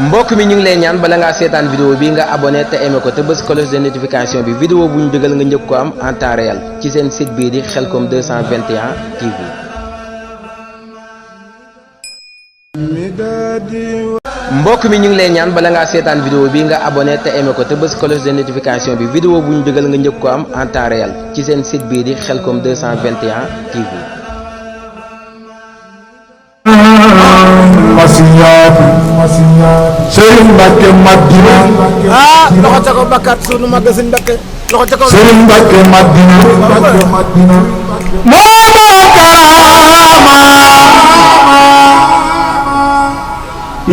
mbokk mi ñu ngi lay ñaan bala ngaa seetaan vidéo bi nga abonné te aimé ko te bës cloche de notification bi vidéo bu ñu dugal nga njëkk ko am en temps réel ci seen site bii di Khelcom 221 TV. mbokk mi ñu ngi lay ñaan bala ngaa seetaan vidéo bi nga abonné te aimé ko te bës cloche de notification bi vidéo bu ñu dugal nga njëkk ko am en temps réel ci seen site bii di Khelcom 221 TV. Serigne Mbacke Madina loxo ca ko bakkat sunu magasin Mbacke loxo ca ko Serigne Mbacke Madina moo karama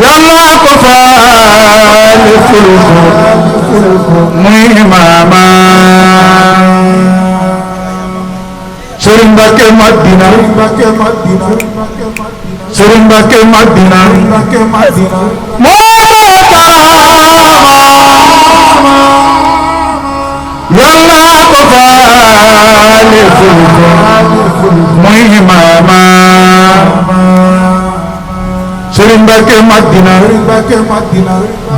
yàlla ko faale fulko muy mama Serigne Mbacke Madina Serigne Mbacke Madina moo karama yàlla ko faale fulko muy mama Serigne Mbacke Madina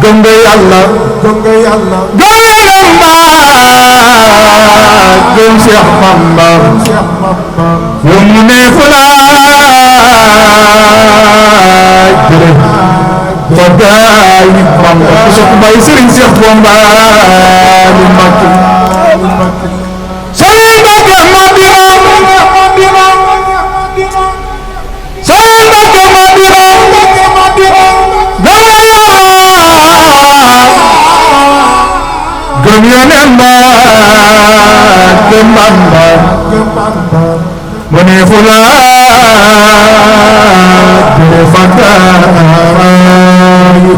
gëm nga yàlla gëm Cheikh Bamba fu mu ne fu laaj jële fa gaay Bamba ku sopp bay Serigne Cheikh Bamba lu Mbacke Serigne Mbacke Madina Serigne Mbacke Madina gëm Yonent ba gëm Bamba mu ne fu laaj jële fa gaay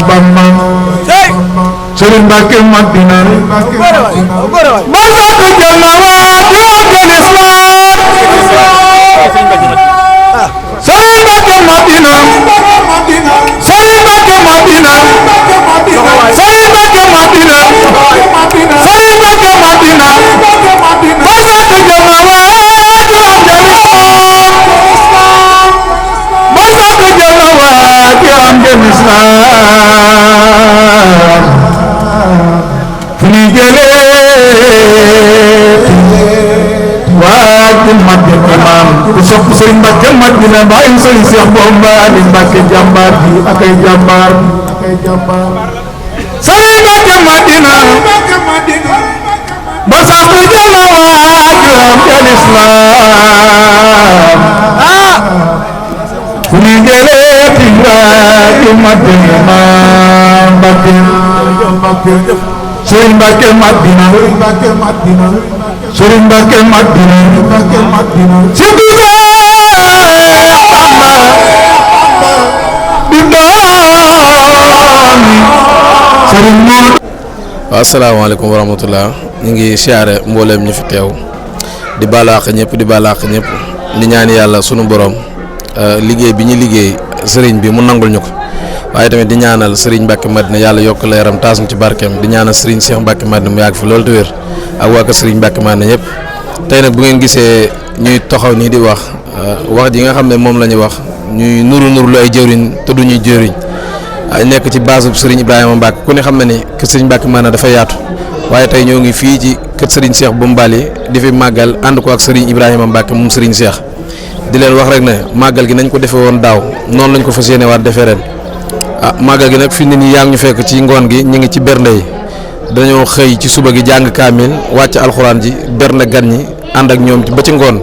Bamba Serigne Mbacke Madina ba saatu jël na waa jël islam Serigne Mbacke Madina Serigne Mbacke Madina Serigne Mbacke Madina Serigne Mbacke Madina ba saatu jël na waa jël islam ba saatu jël na waa jël islam fu ñuy jëlee waa ku Mbacke maam ku sopp Serigne Mbacke Madina bàyyi Serigne Cheikh Bamba Ali Mbacke jàmbaar bi ak ay jàmbaar Serigne Mbacke Madina ba sax du jël waa juróom jël islam fu ñuy jëlee waa ku Madina maam Mbacke Serigne Mbacke Madina Serigne Mbacke Madina si gisee Bamba di doomi Serigne Modou. asalaamaaleykum wa rahmatullah ñu ngi siyaare mbooleem ñu fi teew di balaax ñëpp di ñaan yàlla sunu borom liggéey bi ñu liggéey sëriñ bi mu nangul ñu ko waaye tamit di ñaanal Serigne Mbacke Madina yàlla yokk leeram taas ñu ci barkeem di ñaanal Serigne Cheikh Mbacke Madina mu yàgg fi loolu te wér ak waa ko Serigne Mbacke Madina ñëpp tey nag bu ngeen gisee ñuy taxaw nii di wax ji nga xam ne moom la ñuy wax ñuy nuru lu ay jëwriñ te du ñuy jëwriñ nekk ci base bu Serigne Ibrahima Mbacke ku ne xam na ni kër Serigne Mbacke Madina dafa yaatu waaye tey ñoo ngi fii ci kër Serigne Cheikh bu Mbali di fi màggal ànd ko ak Serigne Ibrahima Mbacke moom Serigne Cheikh di leen wax rek ne màggal gi nañ ko defee woon daaw noonu lañ ko fas yéene waat defee ren màggal gi nag fi mu ne nii yaa ngi ñu fekk ci ngoon gi ñu ngi ci bernde yi dañoo xëy ci suba gi jàng kaamil wàcc alxuraan ji bernde gan ñi ànd ak ñoom ba ci ngoon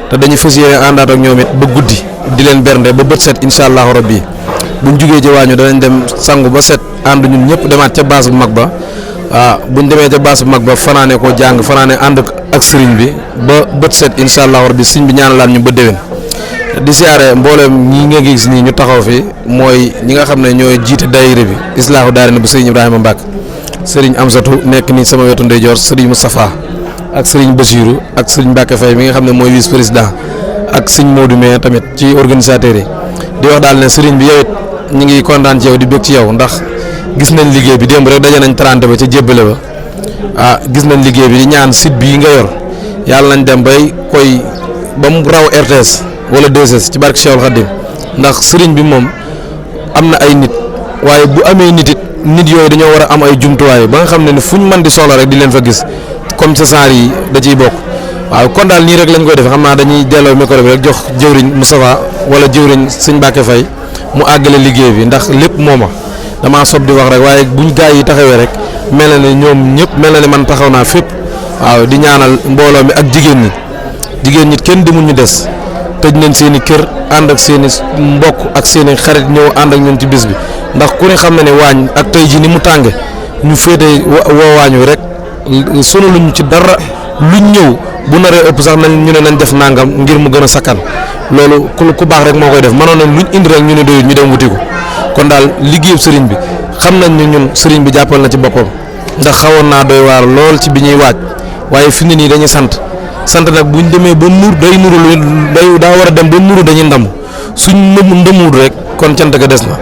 te dañuy fas yéene àndaat ak ñoom it ba guddi di leen bernde ba bët set incha allahu rabbi buñ jugee ci waañu danañ dem sangu ba set ànd ñun ñëpp demaat ca baas bu mag ba buñ demee ca baas bu mag ba fanaane koo jàng fanaane ànd ak sëriñ bi ba bët set incha allahu rabbi sëriñ bi ñaanalaat ñu ba déwén. di siyaare mboolem ñi nga gis nii ñu taxaw fi mooy ñi nga xam ne ñooy jiite daayira bi islaahu daara bu Serigne Ibrahima Mbacke Serigne Amsatou nekk nii sama wetu ndeyjoor Serigne Moustapha ak Serigne Bassirou ak Serigne Mbacke Faye mi nga xam ne mooy vice président ak Serigne Modou Mé tamit ci organisateurs yi di wax daal ne Serigne bi yow it ñu ngi kontaan ci yow di bëgg ci yow ndax gis nañ liggéey bi démb rek daje nañ 30 ba ca jébbale ba gis nañ liggéey bi di ñaan site bii nga yor yàlla nañ dem bay koy ba mu raw RTS wala 2S ci barke Cheikhul Khadim ndax sëriñ bi moom am na ay nit waaye bu amee nit it nit yooyu dañoo war a am ay jumtuwaay ba nga xam ne fu ñu mën di soxla rek di leen fa gis comme sa saar yi da ciy bokk waaw kon daal nii rek lañ koy def xam naa dañuy delloo micro bi rek jox jëwriñ Moustapha wala jëwriñ sëñ Mbacke Faye mu àggale liggéey bi ndax lépp mooma damaa sob di wax rek waaye buñ gaa yi taxawee rek mel na ne ñoom ñëpp mel na ne man taxaw naa fépp waaw di ñaanal mbooloo mi ak jigéen ñi kenn demul ñu des tëj nañ seen i kër ànd ak seen i mbokk ak seen i xarit ñëw ànd ak ñun ci bis bi ndax ku ne xam na ne waañ ak tey ji ni mu tànge ñu féete woo waañu rek sunu luñ ci dara luñ ñëw bu naree ëpp sax nañ ñu ne nañ def nangam ngir mu gën a sakkan loolu ku baax rek moo koy def mënoon nañ luñ indi rek ñu ne doyul ñu dem wuti ko kon daal liggéeyub sëriñ bi xam nañ ne ñun sëriñ bi jàppal na ci boppam ndax xawoon naa doy waar lool ci bi ñuy waaj waaye fi mu ne nii dañuy sant nag buñ demee ba nur day nuru day daa war a dem ba nuru dañuy ndam suñ ndëmul rek kon cant ga des na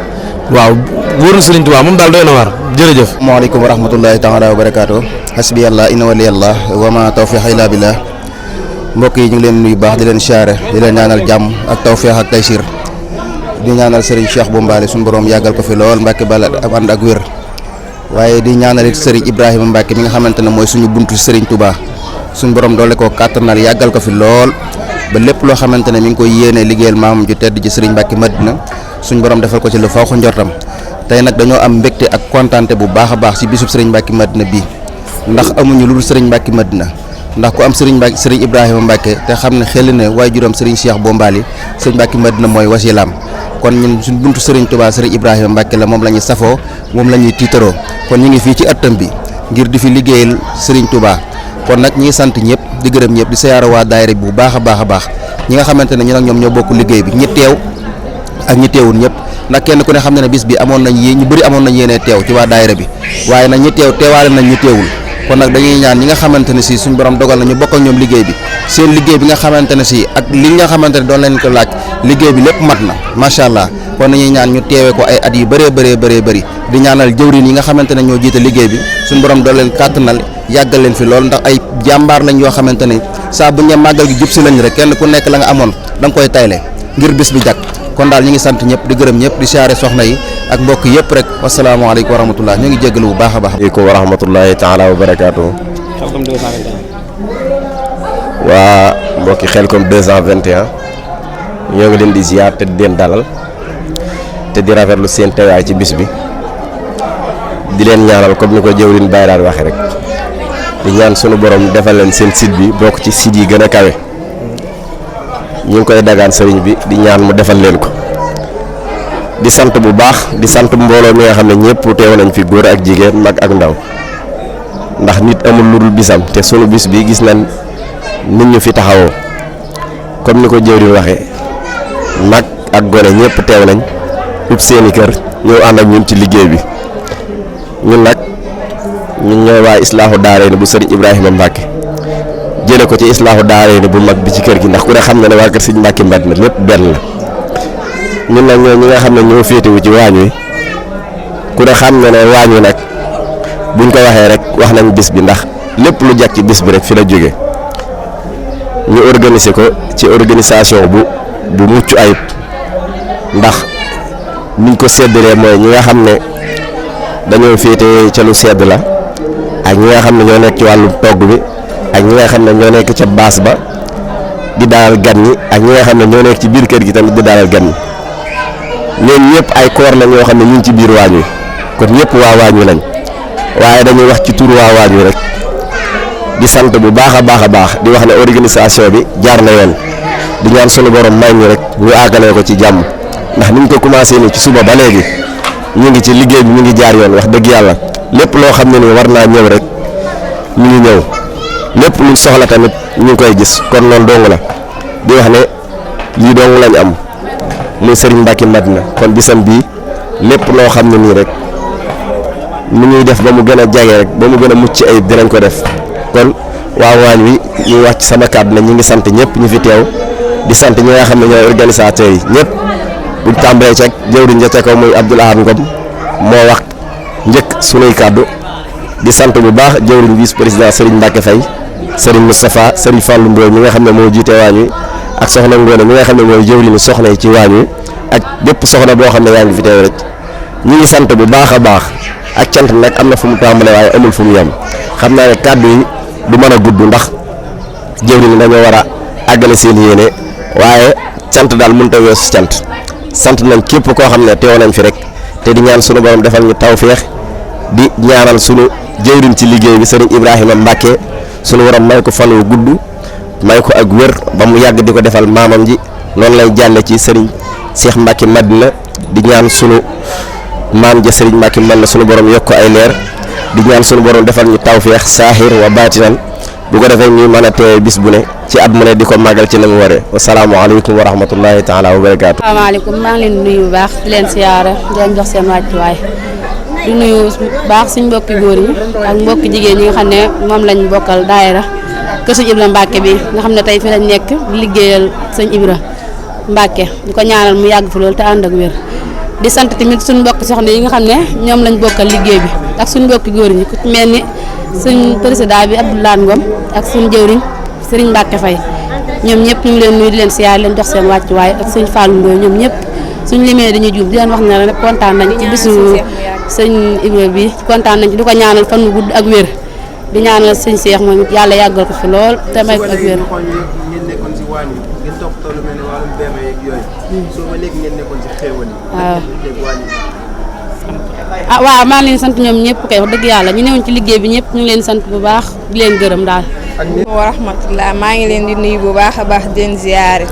waaw wóor na sëriñ Tuubaa moom daal doy na waar jërëjëf. asalaamaaleykum wa rahmatullahi taala wa barakaatu hasbi yàlla inna waliyallah wa ma tawfiq illa billah mbokk yi ñu ngi leen nuyu baax di leen siyaare di leen ñaanal jàmm ak tawfiq ak taysir di ñaanal Serigne Cheikh Bombali suñu borom yàggal ko fi lool Mbacke bala ànd ak wér waaye di ñaanal it Serigne Ibrahima Mbacke mi nga xamante ne mooy suñu buntu Serigne Touba suñu borom doole koo kàttanal yàggal ko fi lool ba lépp loo xamante ne mi ngi koy yéene liggéeyal maamam ju tedd ci Serigne Mbacke Madina suñu borom defal ko ci lu faw ko njortam tey nag dañoo am mbégte ak kontaante bu baax a baax ci bisub Serigne Mbacke Madina bii ndax amuñu lu dul Serigne Mbacke Madina ndax ku am Serigne Ibrahima Mbacke te xam ne xel ne waajuram Serigne Cheikh Bombali Serigne Mbacke Madina mooy wasilaam kon ñun suñ buntu Serigne Touba Serigne Ibrahima Mbacke la moom la ñuy safoo moom la ñuy tiitaroo kon ñu ngi fii ci ëttam bi ngir di fi liggéeyal Serigne Touba kon nag ñi ngi sant ñëpp di gërëm ñëpp di siyaara waa daayira bi bu baax a baax a baax ñi nga xamante ne ñun ak ñoom ñoo bokk liggéey bi ñi teew ak ñi teewul ñëpp ndax kenn ku ne xam ne ne bis bi amoon nañ ñu bëri amoon nañ yéene teew ci waa daayira bi waaye nag ñi teew teewaale nañ ñi teewul kon nag dañuy ñaan ñi nga xamante ne si suñu borom dogal na ñu bokk ak ñoom liggéey bi seen liggéey bi nga xamante ne si ak li nga xamante ne doon leen ko laaj liggéey bi lépp mat na macha allah kon dañuy ñaan ñu teewee ko ay at yu bëree bëri di ñaanal jëwriñ yi nga xamante ne ñoo jiite liggéey bi suñu borom doon leen kàttanal yàggal leen fi lool ndax ay jàmbaar lañ yoo xamante ne saa bu ñu màggal gi jub si lañ rek kenn ku nekk la nga amoon da nga koy tayle ngir bis bi jag kon daal ñu ngi sant ñëpp di gërëm ñëpp di siyaare soxna yi ak mbokk yëpp rek wasalaamaaleykum wa rahmatullah ñu ngi jéggalu bu baax a baax. wa rahmatullahi taala wa barakaatu. waa mbokki Xelcom 221 ñoo ngi leen di ziar te di leen dalal te di rafetlu seen teewaay ci bis bi di leen ñaanal comme ni ko jëwriñ Baye daal waxe rek di ñaan sunu borom defal leen seen site bi bokk ci site yi gën a kawe ñu ngi koy dagaan sëriñ bi di ñaan mu defal leen ko di sant bu baax di sant mbooloo mi nga xam ne ñëpp teew nañ fi góor ak jigéen mag ak ndaw ndax nit amul lu dul bisam te sunu bis bi gis nañ nit ñu fi taxawoo comme ni ko jëwriñ waxe mag ak gone ñëpp teew nañ ub seeni kër ñëw ànd ak ñun ci liggéey bi ñun nag ñun ñooy waa islaahu daarayni bu sëriñ Ibrahima Mbacke jële ko ci islaahu daarayni bu mag bi ci kër gi ndax ku ne xam na ne waa kër sëriñ Mbacke Madina lépp benn la ñun nag ñoo ñi nga xam ne ñoo féetewu ci waañ wi ku ne xam na ne waañ wi nag buñ ko waxee rek wax nañ bis bi ndax lépp lu jag ci bis bi rek fi la jóge ñu organiser ko ci organisation bu mucc ayib ndax niñ ko seddalee mooy ñi nga xam ne dañoo féete ca lu sedd la ak ñi nga xam ne ñoo nekk ci wàllu togg bi ak ñi nga xam ne ñoo nekk ca baas ba di dalal gan ñi ak ñi nga xam ne ñoo nekk ci biir kër gi tamit di dalal gan ñi ñoom ñëpp ay koor la ñoo xam ne ñu ngi ci biir waañ wi kon ñëpp waa waañ wi lañ waaye dañuy wax ci tur waa waañ wi rek di sant bu baax a baax di wax ne organisation bi jaar na yoon di ñaan sunu borom may ñu rek ñu àggalee ko ci jàmm ndax niñ ko commencé ni ci suba ba léegi ñu ngi ci liggéey bi ñu ngi jaar yoon wax dëgg yàlla lépp loo xam ne ni war naa ñëw rek ñu ngi ñëw lépp luñ soxla tamit ñu ngi koy gis kon loolu dong la di wax ne lii dong lañ am muy Serigne Mbacke Madina kon bisam bii lépp loo xam ne nii rek ni ñuy def ba mu gën a jage rek ba mu gën a mucc ay dinañ ko def kon waa waañ wi ñuy wax ci sama kàddu ne ñu ngi sant ñëpp ñu fi teew di sant ñi nga xam ne ñooy organisateurs yi ñëpp buñ tàmbalee ca jëwriñ ja ca kaw muy Abdoul Ahad Ngom moo wax njëkk sunuy kàddu di sant bu baax jëwriñ vice président Serigne Mbacke Faye Serigne Moustapha Serigne Fallou Mboy mi nga xam ne moo jiite waañ wi ak soxna Ngone mi nga xam ne mooy jëwriñu soxna yi ci waañ wi ak bépp soxna boo xam ne yaa ngi fi teew rek ñu ngi sant bu baax a baax ak cant nag am na fu mu tàmbalee waaye amul fu mu yem xam naa ne kàddu yi du mën a gudd ndax jëwriñ dañoo war a àggale seen yéene waaye cant daal mënut a weesu sant nañ képp koo xam ne teew nañ fi rek te di ñaan sunu borom defal ñu tawféex di ñaanal sunu jëwriñ ci liggéey bi sëriñ Ibrahima Mbacke sunu borom may ko fan wu gudd may ko ak wér ba mu yàgg di ko defal maamam ji noonu lay jàlle ci sëriñ Cheikh Mbacke Madina di ñaan sunu maam ja sëriñ Mbacke Madina sunu borom yokk ay leer di ñaan sunu borom defal ñu tawféex saaxir wa baatinan bu ko defee ñuy mën a teewee bis bu ne ci at mu ne di ko màggal ci na mu waree wasalaamaaleykum wa rahmatullahi taala wa barakaatu. asalaamaaleykum maa ngi leen di nuyu bu baax di leen siyaara di leen jox seen wàccuwaay di nuyu baax suñ mbokki góor yi ak mbokki jigéen ñi nga xam ne moom lañ bokkal daayira kër sëñ Ibra Mbacke bi nga xam ne tey fi lañ nekk di liggéeyal sëñ Ibra Mbacke di ko ñaanal mu yàgg fi loolu te ànd ak wér di sant tamit suñ mbokki soxna yi nga xam ne ñoom lañ bokkal liggéey bi ak suñ mbokki góor ñi ku mel ni suñ président bi Abdoulaye Ngom ak suñ jëwriñ Serigne Mbacke Faye ñoom ñëpp ñu ngi leen nuyu di leen siyaar leen jox seen wàccuwaay ak sëñ Fallou Ndoye ñoom ñëpp suñ limee dañuy juum di leen wax ne rek kontaan nañ ci bisu sëñ Ibra bi kontaan nañ ci di ko ñaanal fan wu gudd ak wér di ñaanal sëñ Cheikh moom yàlla yàggal ko fi lool te may ko ak wér. waaw maa ngi leen sant ñoom ñëpp kay wax dëgg yàlla ñu newoon ci liggéey bi ñëpp ñu ngi leen sant bu baax di leen gërëm daal. wa rahmatullah maa ngi leen di nuyu bu baax a baax di leen ziyaare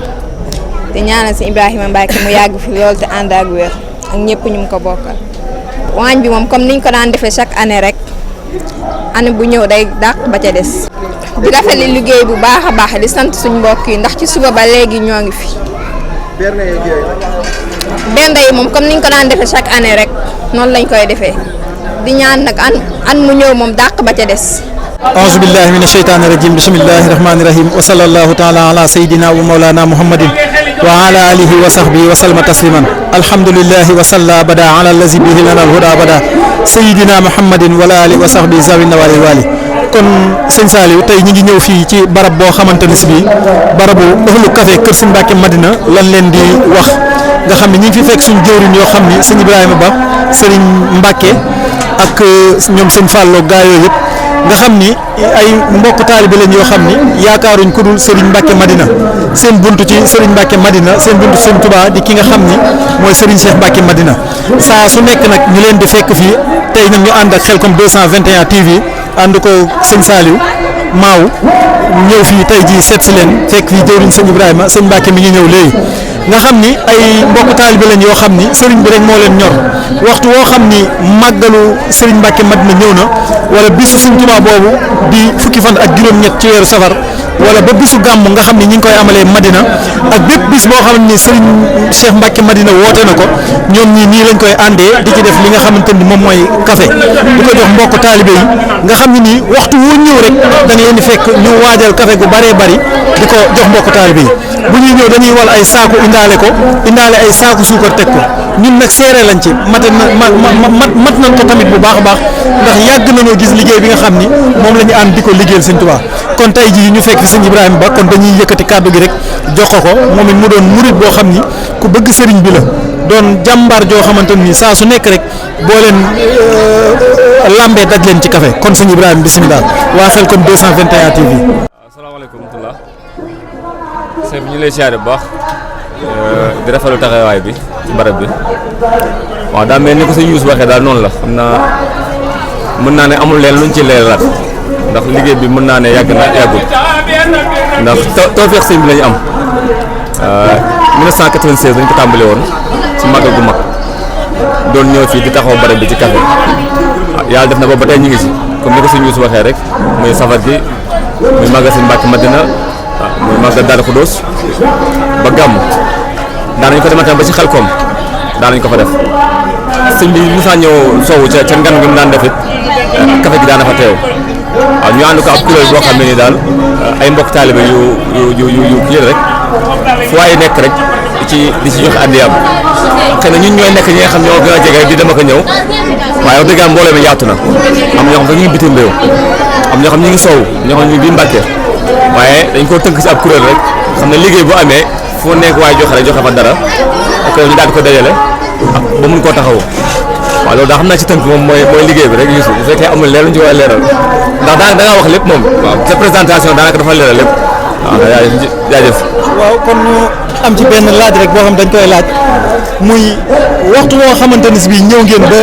te ñaanal si Ibrahima Mbacke mu yàgg fi lool te ànd ak wér ak ñëpp ñu mu ko bokkal. waañ bi moom comme niñ ko daan defee chaque année rek année bu ñëw day dàq ba ca des. di rafetlu liggéey bu baax a baax di sant suñ mbokk yi ndax ci suba ba léegi ñoo ngi fi. bernde yi moom comme niñ ko daan defee chaque année rek noonu lañ koy defee di ñaan nag an mu ñëw moom dàq ba ca des. auzu billahi mina sheytaani rajim bismillahi rahmaani rahim wa sallallahu taala ala sayidina wa mawlana muhammadin wa ala alihi wa sahbihi wa salma tasliman alhamdulillahi wa salla bada ala allazi bihi lana alhuda bada sayidina muhammadin wa ala alihi wa sahbihi zawin nawali wali kon sëñ Saliou tey ñi ngi ñëw fii ci barab boo xamante ne si bii barabu ëxlu café kër sëñ Mbacke Madina lan leen di wax nga xam ne ñi ngi fi fekk suñu jëwriñ yoo xam ni sëñ Ibrahima Ba sëriñ Mbacke ak ñoom sëñ Fallou gaa yooyu yëpp nga xam ni ay mbokk taalibe leen yoo xam ni yaakaaruñ ku dul Serigne Mbacke Madina seen buntu ci Serigne Mbacke Madina seen buntu Serigne Touba di ki nga xam ni mooy Serigne Cheikh Mbacke Madina saa su nekk nag ñu leen di fekk fii tey nag ñu ànd ak Khelcom 221 TV ànd ko sëñ Saliou Maaw ñëw fii tey jii seet si leen fekk fii jëwriñ sëñ Ibrahima sëñ Mbacke mi ngi ñëw léegi nga xam ni ay mbokk taalibe leen yoo xam ni sëriñ bi rek moo leen ñor waxtu woo xam ni màggalu Serigne Mbacke Madina ñëw na wala bisu Sëriñ Tuubaa boobu di fukki fan ak juróom-ñett ci weeru safar wala ba bisu gàmm nga xam ni ñi ngi koy amalee Madina ak bépp bis boo xam ni Serigne Cheikh Mbacke Madina woote na ko ñoom ñii nii lañ koy àndee di ci def li nga xamante ni moom mooy café di ko jox mbokk taalibe yi nga xam ne nii waxtu wu ñëw rek da nga leen di fekk ñu waajal café gu bëree bëri di ko jox mbokk taalibe yi bu ñuy ñëw dañuy wal ay saaku indaale ko indaale ay saaku suukar teg ko ñun nag seere lañ ci mat nañ ko tamit bu baax a baax ndax yàgg nañoo gis liggéey bi nga xam ni moom la ñu ànd di ko liggéeyal Sëñ Tuubaa kon tey jii ñu fekk fi Sëñ Ibrahima Ba kon dañuy yëkkati kàddu gi rek jox ko moom it mu doon murit boo xam ni ku bëgg sëriñ bi la doon jàmbaar joo xamante ni saa su nekk rek boo leen lambee daj leen ci café kon Sëñ Ibrahima bisimilah waa Khelcom 221 TV. asalaamaaleykum wa rahmatulah sëñ bi ñu lay siyaare bu baax di rafetlu taxawaay bi ci barab bi waaw daa mel ni ko sëñ Youssou waxee daal noonu la xam naa mën naa ne amul leen luñ ci leeralaat ndax liggéey bi mën naa ne yàgg na yàggul ndax tawfeex sëñ bi la ñu am 1996 dañ ko tàmbale woon ci màggal gu mag doon ñëw fii di taxaw barab bi ci café yàlla def na boobu ba tey ñu ngi si comme ni ko sëñ Youssou waxee rek muy safar gi muy màggal sëñ Mbacke Madina muy màggal Daaru Xudoos ba gàmm daanañ ko demal tamit ba ci Khelcom daanañ ko fa def sëñ bi musaa ñëw soowu ca ngan gi mu daan def it café gi daana fa teew waaw ñu ànd ko ab kuréel boo xam ne ni daal ay mbokk taalibe yu kii rek fu waaye nekk rek di ci joxe addiyaam xëy na ñun ñooy nekk ñi nga xam ñoo gën a jege di dem ak a ñëw waaye wax dëgg yàlla mbooloo mi yaatu na am ñoo xam sax ñu ngi bitim réew am ñoo xam ñu ngi soow ñoo xam ñu ngi bi Mbàkke waaye dañ koo tënk ci ab kuréel rek xam ne liggéey bu amee foo nekk waaye joxe rek joxe fa dara ak ñu daal di ko dajale ba mun koo taxawu waaw loolu daa xam naa ci tënk moom mooy liggéey bi rek Youssou bu fekkee amul leer lu ñu ci war a leeral ndax daanaka da ngaa wax lépp moom waaw sa présentation daanaka dafa leeral lépp waaw jaajëf. waaw kon ñu am ci benn laaj rek boo xam dañ koy laaj muy waxtu woo xamante ni si bii ñëw ngeen ba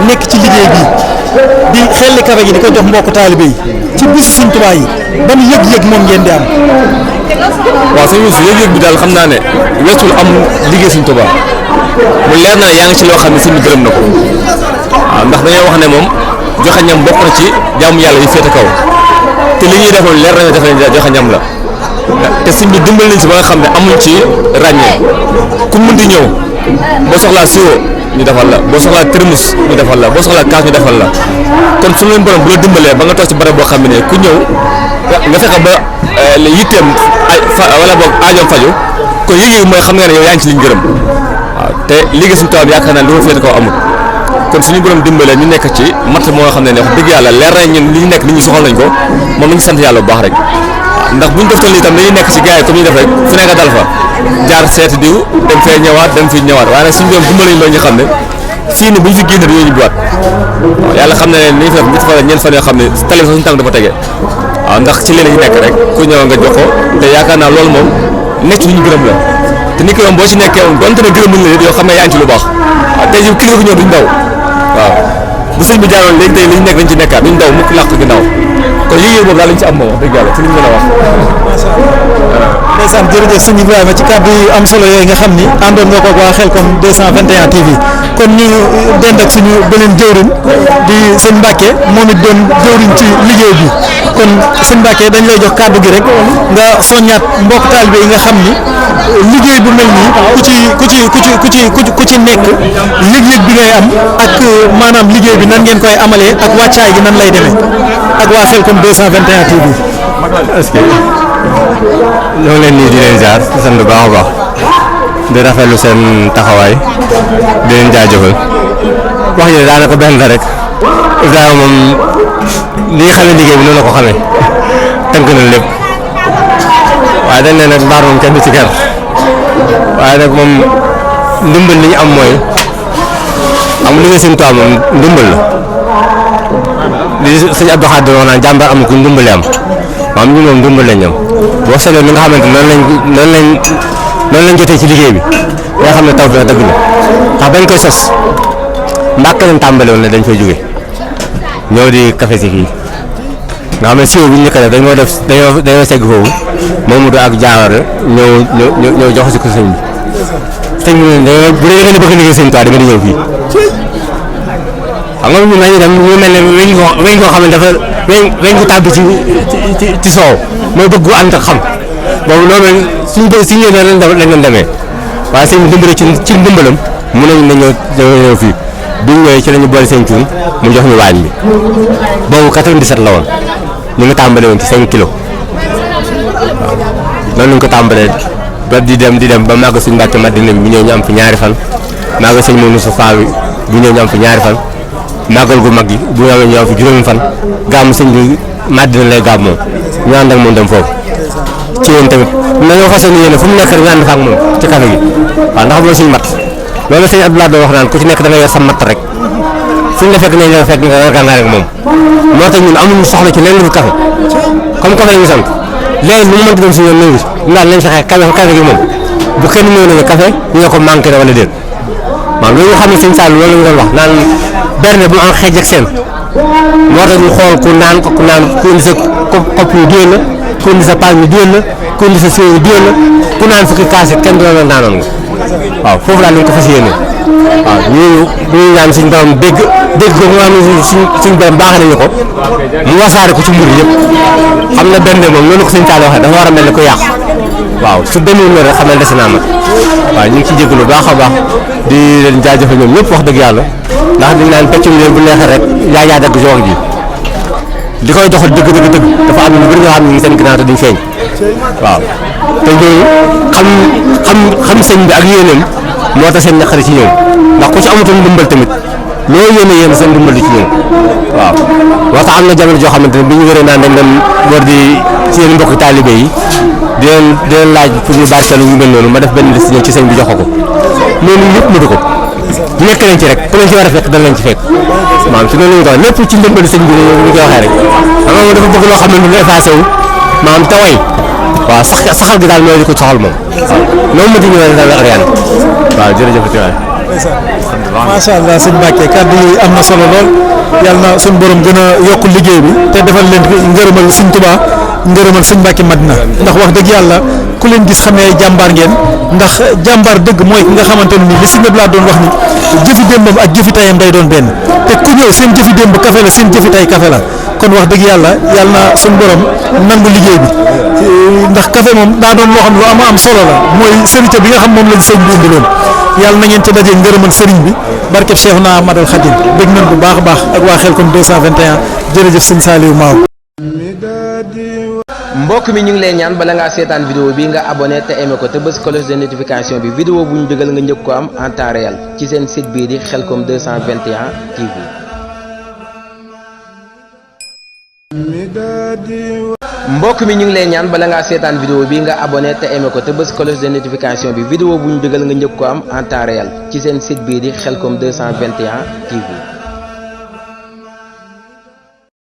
nekk ci liggéey bi di xelli kafe gi di ko jox mbokku taalibe yi ci bis Sëñ Tuubaa yi ban yëg-yëg moom ngeen di am. waaw sëñ Youssou yëg-yëg bi daal xam naa ne weesul am liggéey Sëñ Tuubaa mu leer na yaa ngi ci loo xam ne sëñ bi gërëm na ko waaw ndax dañoo wax ne moom joxe ñam bokk na ci jaamu yàlla yi féete kaw te li ñuy def moom leer na joxe ñam la te sëñ bi dimbal nañ si ba nga xam ne amuñ ci ràññee ku mënti ñëw boo soxlaa siwo ñu defal la boo soxlaa thermos ñu defal la boo soxlaa kaas ñu defal la kon suñu leen borom bu la dimbalee ba nga toog ci barab boo xam ne ku ñëw nga fexe ba yitteem wala boog aajoom faju kon yëg-yëg mooy xam nga ne yow yaa ngi ci liñ gërëm waaw te liggéey suñu taw yaakaar naa li ma féete kaw amul kon suñu borom dimbalee ñu nekk ci mat moo xam ne wax dëgg yàlla leer na ñun li ñu nekk nit ñi soxal nañ ko moom nañu sant yàlla bu baax rek ndax buñ def toll itam dañuy nekk ci gars yi comme ñu def rek fu nekk dal fa jaar seeti diw dem fee ñëwaat dem fii ñëwaat waaye nag suñu borom dimbali ñu xam ne fii ni bu ñu fi génne dañoo ñibbiwaat waaw yàlla xam ne ne ni ñu fi def ñetti fan ñeent fan yoo xam ne tali bi suñu tànk dafa tege waaw ndax ci leen ñu nekk rek ku ñëw nga jox ko te yaakaar naa loolu moom nekk ci lu ñu gërëm la te nit ki moom boo ci nekkee woon donte ne gërëm la yoo xam ne yaa ngi ci lu baax waaw tey jii kilifa gi ñëw duñ daw waaw bu sëñ bi jaaroon léegi tey li ñu nekk dañ ci nekkaat duñ daw mukk làq ginnaaw kon yéeg-yéeg boobu daal lañ ci am moom wax dëgg yàlla ci li ñu mën a wax. ndeysaan jërëjëf sëñ Ibrahima ci kàddu yu am solo yooyu nga xam ni àndoon nga ko waa Khelcom 221 TV kon ñu dend ak suñu beneen jëwriñ di sëñ Mbacke moom it doon jëwriñ ci liggéey bi kon sëñ Mbacke dañ lay jox kàddu gi rek nga soññaat mbokk taalibe yi nga xam ni liggéey bu mel nii ku ci nekk yëg-yëg bi ngay am ak maanaam liggéey bi nan ngeen koy amalee ak wàccaay gi nan lay demee ak waa Khelcom 221 TV. est-ce que ñoo ngi leen nii di leen jaar di sant bu baax a baax di rafetlu seen taxawaay di leen jaajëfal wax ji daanaka benn la rek Ibrahima moom li nga xamee liggéey bi noonu la ko xamee tënk na lépp waaye dañ ne nag mbaar moom kenn du ci ker waaye nag moom ndimbal li ñu am mooy am liggéey seen toit moom ndimbal la li sëñ Abdou Khadir wax naan jàmbaar am ku ndimbali am maam ñu moom ndimbal lañ am boo seetloo li nga xamante noonu lañ jotee ci liggéey bi nga xam ne taw bi dëgg la ndax bañ koy sos Mbàkke lañ tàmbale woon ne dañ fay jóge ñëw di café si kii nga xam ne siwo bi ñu njëkk a def dañoo segg foofu Mamadou ak Diawara ñëw jox si ko sëñ bi sëñ bi bu dee da ngeen bëgg a liggéey sëñ Tuubaa da nga di ñëw fii xam nga ñun dañuy dem ñu mel ne weñ koo xam ne dafa weñ ko tàbbi ci soow mooy bëgg ànd ak xam boobu loolu suñu ñëwee lañ doon demee waaye sëñ bi dimbali ci ndimbalam mun nañu ñëw fii biñ ñëwee ci la ñu boole seen cuun mu jox ñu waañ bi boobu 97 la woon ñu ngi tàmbale woon ci 5 kilos waaw noonu lañ ko tàmbalee ba di dem ba màgg suñu Mbàkke Madina bi bu ñëw ñu am fi ñaari fan màgg sëñ Mounou Soufaa bi bu ñëw ñu am fi ñaari fan màggal gu mag gi bu ñëwee ñu am fi juróomi fan gàmm sëñ bi Madina lay gàmm moom ñu ànd ak moom dem foofu ci yéen tamit nañoo fas yéene fu mu nekk rek ñu ànd fa ak moom ci café gi waaw ndax mooy suñu mat loolu sëñ Abdoulaye doon wax naan ku ci nekk da nga yor sa mat rek fu ñu la fekk nañ la fekk nga gànnaar rek moom moo tax ñun amuñu soxla ci lenn lu café comme café la ñu sant léegi lu mu mënti doon suñu yoon nëngu si ndax nañ fexe café gi moom bu kenn ñëw nañu café ñu ne ko manqué na wala déet maanaam loolu nga xam ne sëñ Sall loolu la ñu doon wax naan berne bu mu am xeej ak seen moo tax ñu xool ku naan ku indi sa kopp yu diwén la ku indi sa paan yu diwén la ku indi sa siwo yu diwén la ku naan fukki kaas kenn du la naanoon nga waaw foofu laa nañ ko fas yéene waaw ñu ñaan suñu borom dégg ko nga xam ne suñu borom baax nañu ko mu wasaare ko ci mbir yëpp xam na benn moom noonu ko sëñ Tall waxee dafa war a mel ne ko yàqu waaw su demee noonu rek xam ne des naa mat waaw ñu ngi ciy jégalu baax a baax di leen jaajëfal ñoom ñëpp wax dëgg yàlla ndax dañ naan peccum leen bu neexee rek yaa dagg ci wax ji di koy doxal dëgg dafa am ñu bëri ñoo xam ne seen ginnaaw te duñ feeñ waaw te ñooñu xam sëñ bi ak yéenam moo tax seen ñaqari ci ñoom ndax ku ci amatoon ndimbal tamit loolu yéen seen ndimbal di ci ñoom waaw waxta am na jamono joo xamante ne bi ñu wëree naan dañ dem war di seen mbokki taalibe yi di leen laaj pour ñu barkeelu yu mel noonu ma def benn liste ñëw ci sëñ bi jox ko loolu yëpp mënu ko nekk nañ ci rek ku leen ci war a fekk dana lañ ci fekk maanaam si loolu la ñu ko wax lépp ci ndimbali sëñ bi ñu koy waxee rek xam nga dafa bëgg loo xam ne lu effacé wu maanaam te way waaw saxal gi daal mooy li ko soxal moom waaw loolu ma di ñëwee daal orienté waaw jërëjëf ci waay macha allah sëñ Mbacke kàddu yi am na solo lool yàlla na suñu borom gën a yokk liggéey bi te defal leen ngërëmal sëñ Tuubaa ngërëmal sëñ Mbacke Madina ndax wax dëgg yàlla ku leen gis xam ne ay jàmbaar ngeen ndax jàmbaar dëgg mooy ki nga xamante ne nii li si ñëpp laa doon wax ni jëfi démbam ak jëfi tayam day doon benn te ku ñëw seen jëfi démb kafe la seen jëfi tay kafe la kon wax dëgg yàlla na suñu borom nangu liggéey bi ndax kafe moom daa doon loo xam lu am solo la mooy sërite bi nga xam moom lañ sëñ bi indiloon yàlla na ngeen ci dajee ngërëmal sëriñ bi barkeb Cheikhouna Ahmadoul Khadim bëgg nañ bu baax a baax ak waa Khelcom 221 jërëjëf sëñ Saliou Maaw. mbokk mi ñu ngi lay ñaan bala ngaa seetaan vidéo bi nga abonné te aimé ko te bës cloche de notification bi vidéo bu ñu dugal nga njëkk ko am en temps réel ci seen site bii di Khelcom 221 TV. mbokk mi ñu ngi lay ñaan bala ngaa seetaan vidéo bi nga abonné te aimé ko te bës cloche de notification bi vidéo bu ñu dugal nga njëkk ko am en temps réel ci seen site bii di Khelcom 221 TV.